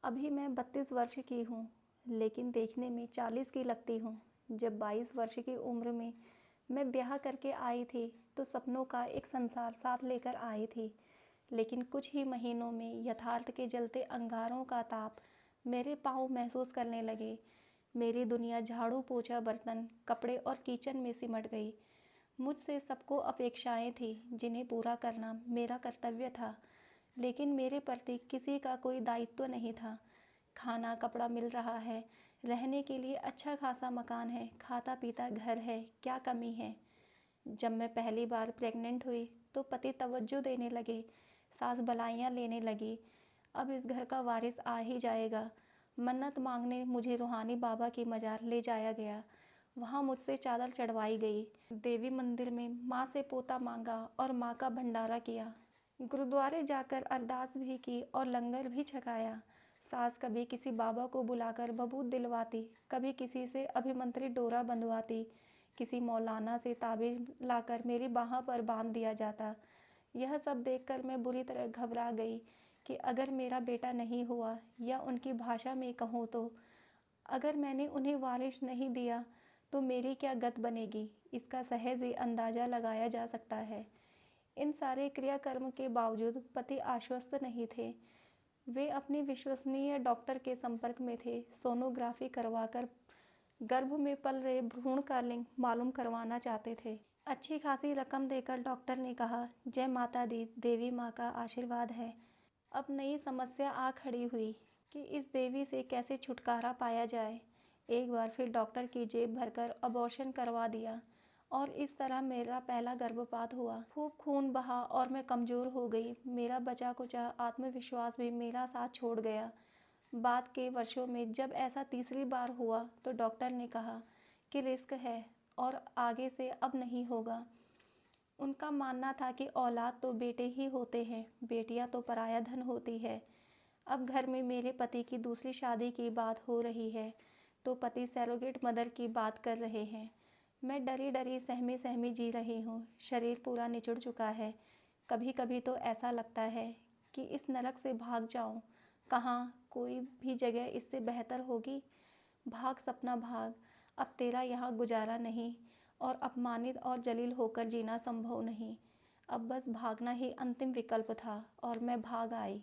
अभी मैं 32 वर्ष की हूँ, लेकिन देखने में 40 की लगती हूँ। जब 22 वर्ष की उम्र में मैं ब्याह करके आई थी तो सपनों का एक संसार साथ लेकर आई थी, लेकिन कुछ ही महीनों में यथार्थ के जलते अंगारों का ताप मेरे पाँव महसूस करने लगे। मेरी दुनिया झाड़ू पोछा बर्तन कपड़े और किचन में सिमट गई। मुझसे सबको अपेक्षाएं थी जिन्हें पूरा करना मेरा कर्तव्य था, लेकिन मेरे प्रति किसी का कोई दायित्व नहीं था। खाना कपड़ा मिल रहा है, रहने के लिए अच्छा खासा मकान है, खाता पीता घर है, क्या कमी है। जब मैं पहली बार प्रेग्नेंट हुई तो पति तवज्जो देने लगे, सास बलाइयाँ लेने लगी। अब इस घर का वारिस आ ही जाएगा। मन्नत मांगने मुझे रूहानी बाबा की मजार ले जाया गया। वहाँ मुझसे चादर चढ़वाई गई। देवी मंदिर में माँ से पोता मांगा और माँ का भंडारा किया। गुरुद्वारे जाकर अरदास भी की और लंगर भी छकाया। सास कभी किसी बाबा को बुलाकर बबूत दिलवाती, कभी किसी से अभिमंत्रित डोरा बंधवाती, किसी मौलाना से ताबीज लाकर मेरी बाह पर बांध दिया जाता। यह सब देखकर मैं बुरी तरह घबरा गई कि अगर मेरा बेटा नहीं हुआ, या उनकी भाषा में कहूँ तो अगर मैंने उन्हें वारिस नहीं दिया तो मेरी क्या गत बनेगी, इसका सहज ही अंदाज़ा लगाया जा सकता है। इन सारे क्रियाकर्म के बावजूद पति आश्वस्त नहीं थे। वे अपने विश्वसनीय डॉक्टर के संपर्क में थे। सोनोग्राफी करवाकर गर्भ में पल रहे भ्रूण का लिंग मालूम करवाना चाहते थे। अच्छी खासी रकम देकर डॉक्टर ने कहा, जय माता दी, देवी माँ का आशीर्वाद है। अब नई समस्या आ खड़ी हुई कि इस देवी से कैसे छुटकारा पाया जाए। एक बार फिर डॉक्टर की जेब भरकर अबॉर्शन करवा दिया और इस तरह मेरा पहला गर्भपात हुआ। खूब खून बहा और मैं कमज़ोर हो गई। मेरा बचा कुचा आत्मविश्वास भी मेरा साथ छोड़ गया। बाद के वर्षों में जब ऐसा तीसरी बार हुआ तो डॉक्टर ने कहा कि रिस्क है और आगे से अब नहीं होगा। उनका मानना था कि औलाद तो बेटे ही होते हैं, बेटियां तो पराया धन होती है। अब घर में मेरे पति की दूसरी शादी की बात हो रही है तो पति सैरोगेट मदर की बात कर रहे हैं। मैं डरी डरी सहमी सहमी जी रही हूँ। शरीर पूरा निचुड़ चुका है। कभी कभी तो ऐसा लगता है कि इस नरक से भाग जाऊँ। कहाँ कोई भी जगह इससे बेहतर होगी। भाग सपना भाग, अब तेरा यहाँ गुजारा नहीं और अपमानित और जलील होकर जीना संभव नहीं। अब बस भागना ही अंतिम विकल्प था और मैं भाग आई।